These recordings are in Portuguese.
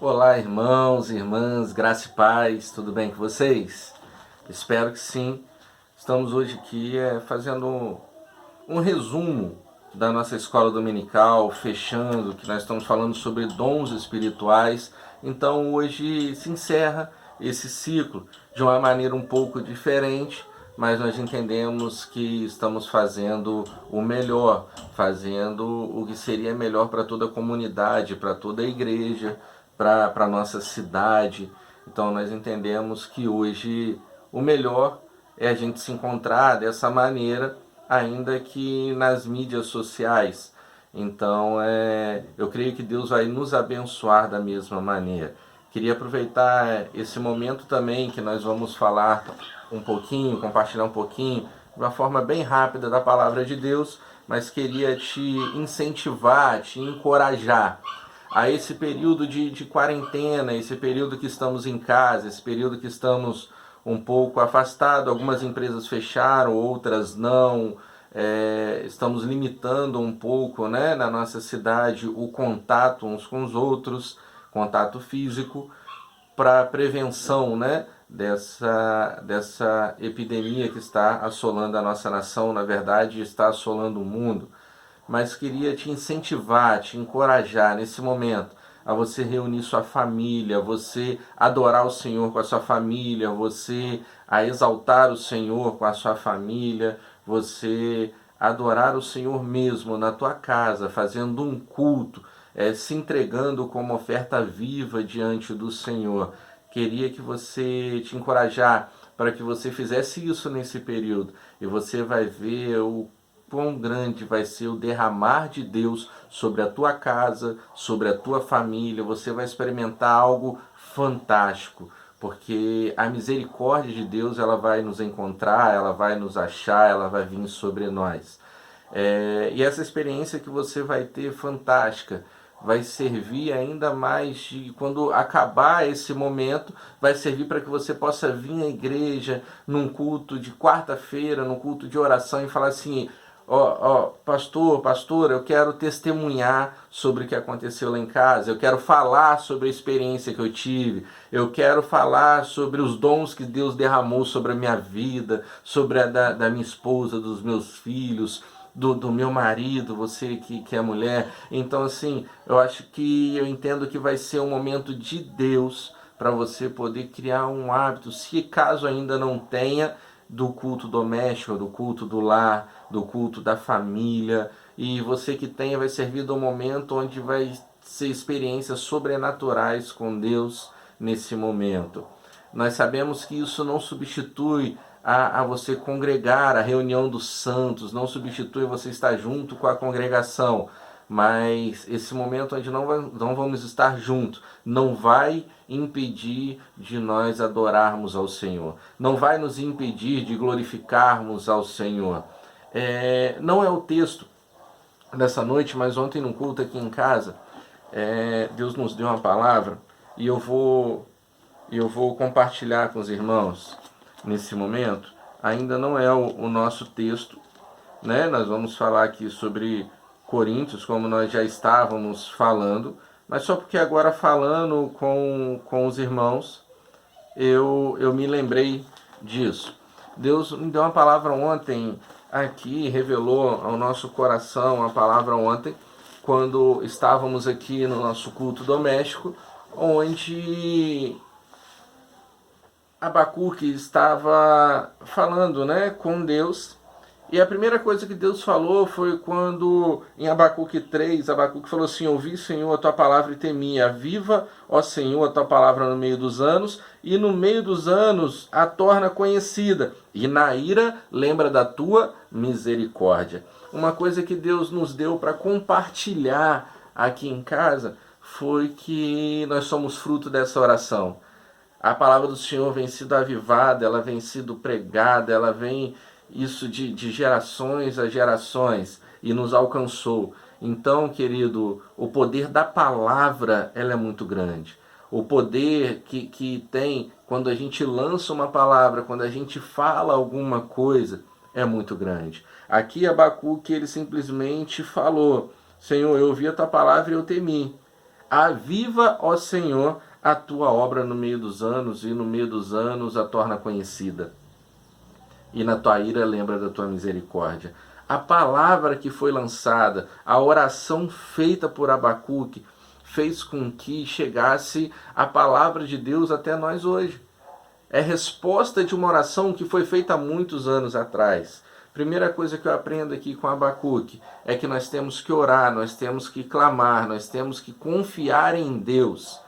Olá, irmãos, irmãs, graça e paz, tudo bem com vocês? Espero que sim. Estamos hoje aqui fazendo um resumo da nossa escola dominical, fechando, que nós estamos falando sobre dons espirituais. Então hoje se encerra esse ciclo de uma maneira um pouco diferente, mas nós entendemos que estamos fazendo o melhor, fazendo o que seria melhor para toda a comunidade, para toda a igreja, para a nossa cidade. Então nós entendemos que hoje o melhor é a gente se encontrar dessa maneira, ainda que nas mídias sociais. Então eu creio que Deus vai nos abençoar da mesma maneira. Queria aproveitar esse momento também que nós vamos falar um pouquinho, compartilhar um pouquinho, de uma forma bem rápida da palavra de Deus, mas queria te incentivar, te encorajar a esse período de quarentena, esse período que estamos em casa, esse período que estamos um pouco afastados. Algumas empresas fecharam, outras não. Estamos limitando um pouco, né, na nossa cidade o contato uns com os outros, contato físico, para prevenção, né, dessa epidemia que está assolando a nossa nação, na verdade está assolando o mundo. Mas queria te incentivar, te encorajar nesse momento a você reunir sua família, você adorar o Senhor com a sua família, você a exaltar o Senhor com a sua família, você adorar o Senhor mesmo na tua casa, fazendo um culto, se entregando como oferta viva diante do Senhor. Queria que você te encorajar para que você fizesse isso nesse período, e você vai ver o quão grande vai ser o derramar de Deus sobre a tua casa, sobre a tua família. Você vai experimentar algo fantástico, porque a misericórdia de Deus, ela vai nos encontrar, ela vai nos achar, ela vai vir sobre nós. E essa experiência que você vai ter fantástica vai servir ainda mais de quando acabar esse momento, vai servir para que você possa vir à igreja num culto de quarta-feira, num culto de oração e falar assim: pastor, pastora, eu quero testemunhar sobre o que aconteceu lá em casa, eu quero falar sobre a experiência que eu tive, eu quero falar sobre os dons que Deus derramou sobre a minha vida, sobre a da minha esposa, dos meus filhos, do meu marido, você que é mulher. Então, assim, eu entendo que vai ser um momento de Deus para você poder criar um hábito, se caso ainda não tenha, do culto doméstico, do culto do lar, do culto da família. E você que tenha, vai servir do momento onde vai ser experiências sobrenaturais com Deus nesse momento. Nós sabemos que isso não substitui a você congregar, a reunião dos santos, não substitui você estar junto com a congregação, mas esse momento onde não vamos estar juntos não vai impedir de nós adorarmos ao Senhor, não vai nos impedir de glorificarmos ao Senhor. Não é o texto dessa noite, mas ontem no culto aqui em casa, Deus nos deu uma palavra e eu vou compartilhar com os irmãos nesse momento. Ainda não é o nosso texto, né? Nós vamos falar aqui sobre Coríntios, como nós já estávamos falando, mas só porque agora falando com os irmãos, eu me lembrei disso. Deus me deu uma palavra ontem aqui, revelou ao nosso coração a palavra ontem, quando estávamos aqui no nosso culto doméstico, onde Abacuque estava falando, né, com Deus. E a primeira coisa que Deus falou foi quando, em Abacuque 3, Abacuque falou assim: ouvi, Senhor, a tua palavra e temi. Aviva, ó Senhor, a tua palavra no meio dos anos, e no meio dos anos a torna conhecida. E na ira lembra da tua misericórdia. Uma coisa que Deus nos deu para compartilhar aqui em casa foi que nós somos fruto dessa oração. A palavra do Senhor vem sido avivada, ela vem sido pregada, ela vem isso de gerações a gerações e nos alcançou. Então, querido, o poder da palavra, ela é muito grande. O poder que tem quando a gente lança uma palavra, quando a gente fala alguma coisa, é muito grande. Aqui Abacuque, ele simplesmente falou: Senhor, eu ouvi a tua palavra e eu temi. Aviva, ó Senhor, a tua obra no meio dos anos, e no meio dos anos a torna conhecida. E na tua ira lembra da tua misericórdia. A palavra que foi lançada, a oração feita por Abacuque, fez com que chegasse a palavra de Deus até nós hoje. É resposta de uma oração que foi feita há muitos anos atrás. Primeira coisa que eu aprendo aqui com Abacuque é que nós temos que orar, nós temos que clamar, nós temos que confiar em Deus.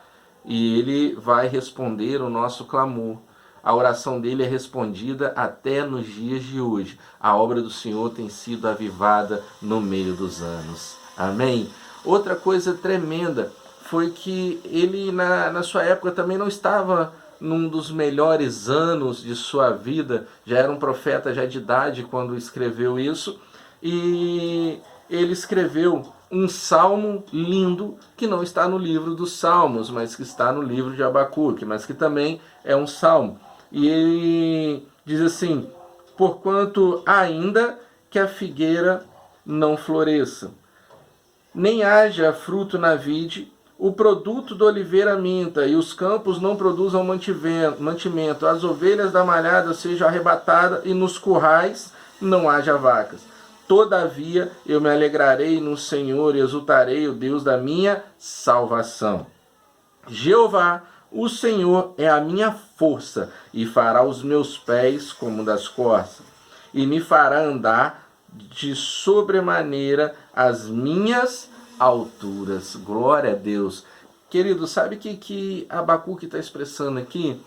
E Ele vai responder o nosso clamor. A oração dele é respondida até nos dias de hoje. A obra do Senhor tem sido avivada no meio dos anos. Amém? Outra coisa tremenda foi que ele, na sua época, também não estava num dos melhores anos de sua vida. Já era um profeta já de idade quando escreveu isso. E ele escreveu um salmo lindo que não está no livro dos Salmos, mas que está no livro de Abacuque, mas que também é um salmo. E ele diz assim: porquanto ainda que a figueira não floresça, nem haja fruto na vide, o produto da oliveira minta, e os campos não produzam mantimento, as ovelhas da malhada sejam arrebatadas, e nos currais não haja vacas. Todavia eu me alegrarei no Senhor e exultarei o Deus da minha salvação. Jeová, o Senhor é a minha força, e fará os meus pés como das corças, e me fará andar de sobremaneira as minhas alturas. Glória a Deus. Querido, sabe o que Abacuque está expressando aqui?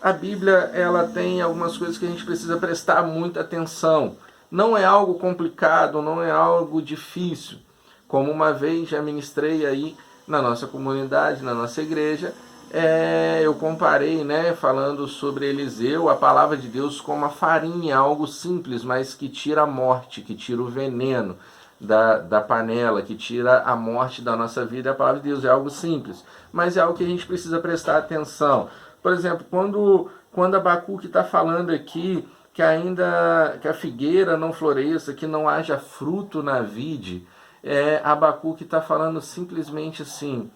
A Bíblia, ela tem algumas coisas que a gente precisa prestar muita atenção. Não é algo complicado, não é algo difícil. Como uma vez já ministrei aí na nossa comunidade, na nossa igreja, eu comparei, falando sobre Eliseu, a palavra de Deus como a farinha, algo simples, mas que tira a morte, que tira o veneno da panela, que tira a morte da nossa vida. A palavra de Deus é algo simples, mas é algo que a gente precisa prestar atenção. Por exemplo, quando Abacuque está falando aqui que ainda que a figueira não floresça, que não haja fruto na vide, Abacuque está falando simplesmente assim,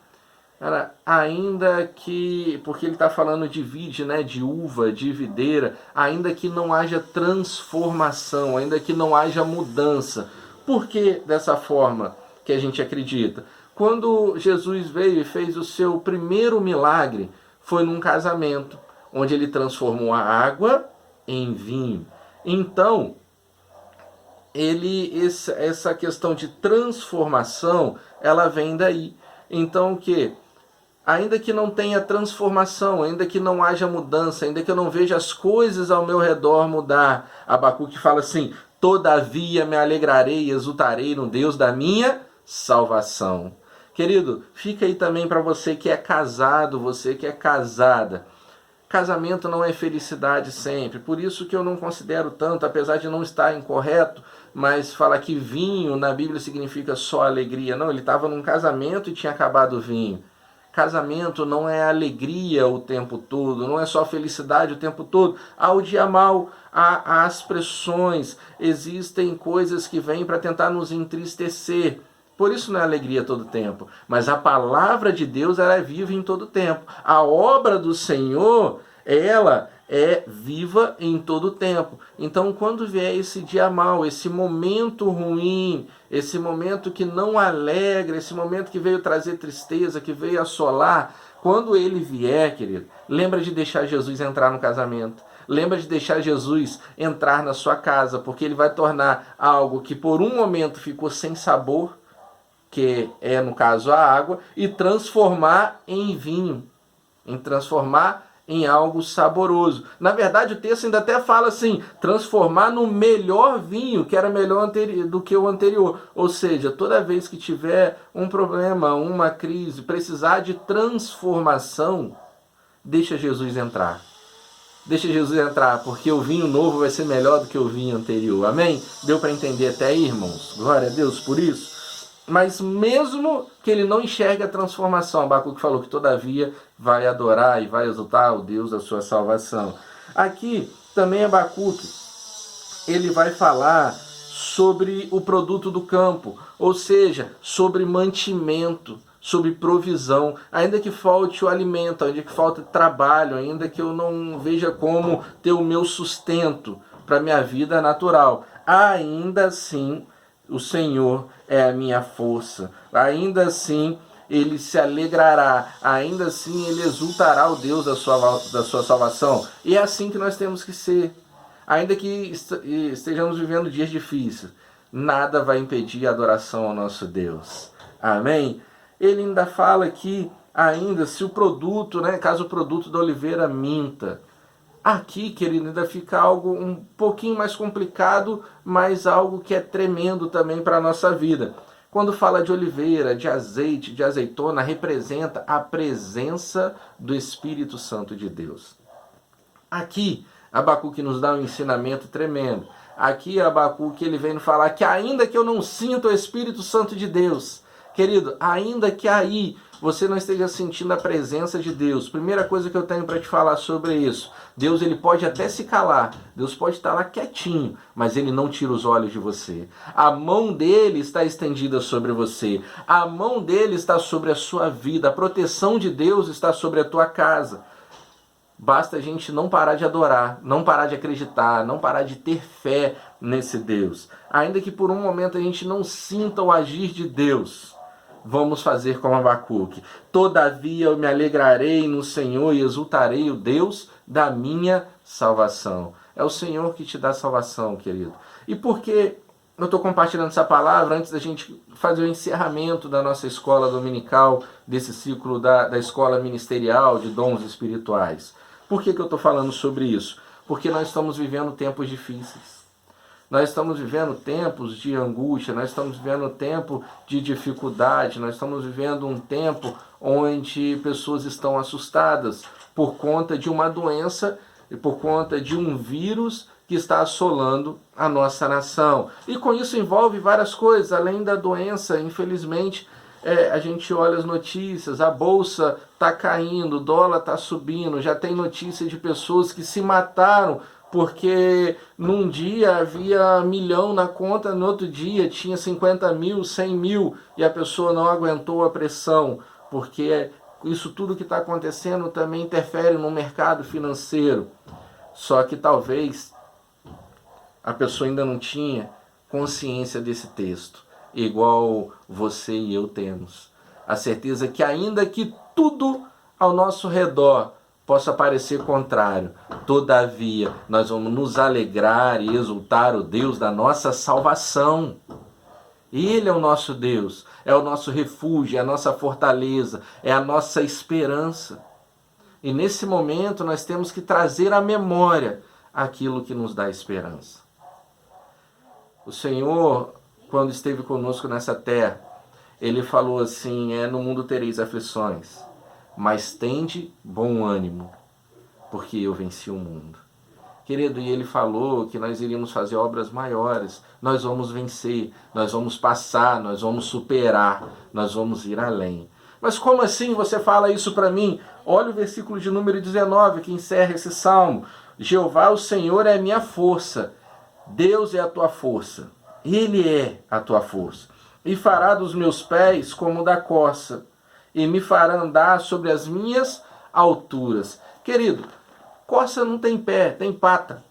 cara, ainda que, porque ele está falando de vide, de uva, de videira, ainda que não haja transformação, ainda que não haja mudança. Por que dessa forma que a gente acredita? Quando Jesus veio e fez o seu primeiro milagre, foi num casamento, onde ele transformou a água em vinho. Então, essa questão de transformação, ela vem daí. Então, o que? Ainda que não tenha transformação, ainda que não haja mudança, ainda que eu não veja as coisas ao meu redor mudar, Abacuque fala assim: todavia me alegrarei e exultarei no Deus da minha salvação. Querido, fica aí também para você que é casado, você que é casada. Casamento não é felicidade sempre, por isso que eu não considero tanto, apesar de não estar incorreto, mas falar que vinho na Bíblia significa só alegria. Não, ele estava num casamento e tinha acabado o vinho. Casamento não é alegria o tempo todo, não é só felicidade o tempo todo. Há o dia mau, há as pressões, existem coisas que vêm para tentar nos entristecer. Por isso não é alegria todo tempo. Mas a palavra de Deus, ela é viva em todo tempo. A obra do Senhor, ela é viva em todo tempo. Então, quando vier esse dia mau, esse momento ruim, esse momento que não alegra, esse momento que veio trazer tristeza, que veio assolar, quando ele vier, querido, lembra de deixar Jesus entrar no casamento. Lembra de deixar Jesus entrar na sua casa, porque ele vai tornar algo que por um momento ficou sem sabor, que é, no caso, a água, e transformar em vinho, transformar em algo saboroso. Na verdade, o texto ainda até fala assim, transformar no melhor vinho, que era melhor do que o anterior. Ou seja, toda vez que tiver um problema, uma crise, precisar de transformação, deixa Jesus entrar. Deixa Jesus entrar, porque o vinho novo vai ser melhor do que o vinho anterior. Amém? Deu para entender até aí, irmãos? Glória a Deus por isso. Mas mesmo que ele não enxergue a transformação, Abacuque falou que todavia vai adorar e vai exultar o Deus da sua salvação. Aqui também Abacuque, ele vai falar sobre o produto do campo, ou seja, sobre mantimento. sobre provisão, ainda que falte o alimento, ainda que falte trabalho, ainda que eu não veja como ter o meu sustento para a minha vida natural, ainda assim o Senhor é a minha força, ainda assim ele se alegrará, ainda assim ele exultará o Deus da sua salvação. E é assim que nós temos que ser. Ainda que estejamos vivendo dias difíceis, nada vai impedir a adoração ao nosso Deus. Amém? Ele ainda fala que, ainda, se o produto, né, caso o produto da oliveira minta. Aqui, querido, ainda fica algo um pouquinho mais complicado, mas algo que é tremendo também para a nossa vida. Quando fala de oliveira, de azeite, de azeitona, representa a presença do Espírito Santo de Deus. Aqui, Abacuque nos dá um ensinamento tremendo. Aqui, Abacuque, ele vem nos falar que ainda que eu não sinta o Espírito Santo de Deus, querido, ainda que aí você não esteja sentindo a presença de Deus, primeira coisa que eu tenho para te falar sobre isso, Deus ele pode até se calar, Deus pode estar lá quietinho, mas ele não tira os olhos de você. A mão dele está estendida sobre você, a mão dele está sobre a sua vida, a proteção de Deus está sobre a tua casa. Basta a gente não parar de adorar, não parar de acreditar, não parar de ter fé nesse Deus. Ainda que por um momento a gente não sinta o agir de Deus, vamos fazer como Abacuque. Todavia eu me alegrarei no Senhor e exultarei o Deus da minha salvação. É o Senhor que te dá salvação, querido. E por que eu estou compartilhando essa palavra antes da gente fazer o encerramento da nossa escola dominical, desse ciclo da escola ministerial de dons espirituais? Por que eu estou falando sobre isso? Porque nós estamos vivendo tempos difíceis. Nós estamos vivendo tempos de angústia, nós estamos vivendo tempo de dificuldade, nós estamos vivendo um tempo onde pessoas estão assustadas por conta de uma doença e por conta de um vírus que está assolando a nossa nação. E com isso envolve várias coisas, além da doença, infelizmente, a gente olha as notícias, a bolsa está caindo, o dólar está subindo, já tem notícia de pessoas que se mataram porque num dia havia 1 milhão na conta, no outro dia tinha 50 mil, 100 mil, e a pessoa não aguentou a pressão, porque isso tudo que está acontecendo também interfere no mercado financeiro. Só que talvez a pessoa ainda não tinha consciência desse texto, igual você e eu temos. A certeza que ainda que tudo ao nosso redor possa parecer contrário, todavia nós vamos nos alegrar e exultar o Deus da nossa salvação. Ele é o nosso Deus, é o nosso refúgio, é a nossa fortaleza, é a nossa esperança. E nesse momento nós temos que trazer à memória aquilo que nos dá esperança. O Senhor, quando esteve conosco nessa terra, ele falou assim, no mundo tereis aflições, mas tende bom ânimo, porque eu venci o mundo. Querido, e ele falou que nós iríamos fazer obras maiores, nós vamos vencer, nós vamos passar, nós vamos superar, nós vamos ir além. Mas como assim você fala isso para mim? Olha o versículo de número 19 que encerra esse salmo. Jeová, o Senhor, é a minha força, Deus é a tua força, Ele é a tua força. E fará dos meus pés como da corça, e me fará andar sobre as minhas alturas. Querido, corça não tem pé, tem pata.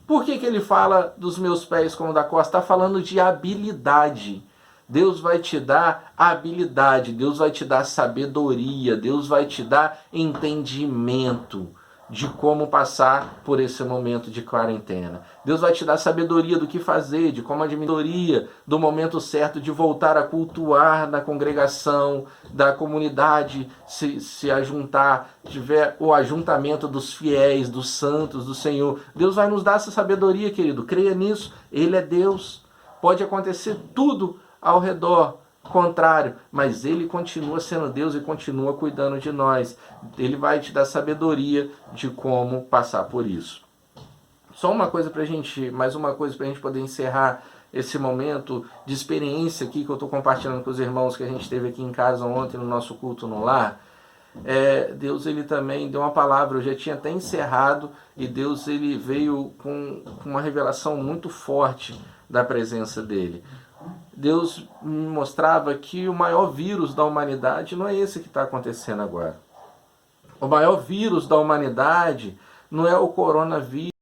Por que ele fala dos meus pés como da corça? Está falando de habilidade. Deus vai te dar habilidade, Deus vai te dar sabedoria, Deus vai te dar entendimento de como passar por esse momento de quarentena. Deus vai te dar sabedoria do que fazer, de como administrar, do momento certo de voltar a cultuar na congregação, da comunidade se ajuntar, tiver o ajuntamento dos fiéis, dos santos, do Senhor. Deus vai nos dar essa sabedoria, querido. Creia nisso. Ele é Deus. Pode acontecer tudo ao redor contrário, mas ele continua sendo Deus e continua cuidando de nós. Ele vai te dar sabedoria de como passar por isso. Só uma coisa pra gente, mais uma coisa pra gente poder encerrar esse momento de experiência aqui que eu estou compartilhando com os irmãos que a gente teve aqui em casa ontem no nosso culto no lar. Deus ele também deu uma palavra, eu já tinha até encerrado, e Deus ele veio com uma revelação muito forte da presença dele. Deus me mostrava que o maior vírus da humanidade não é esse que está acontecendo agora. O maior vírus da humanidade não é o coronavírus.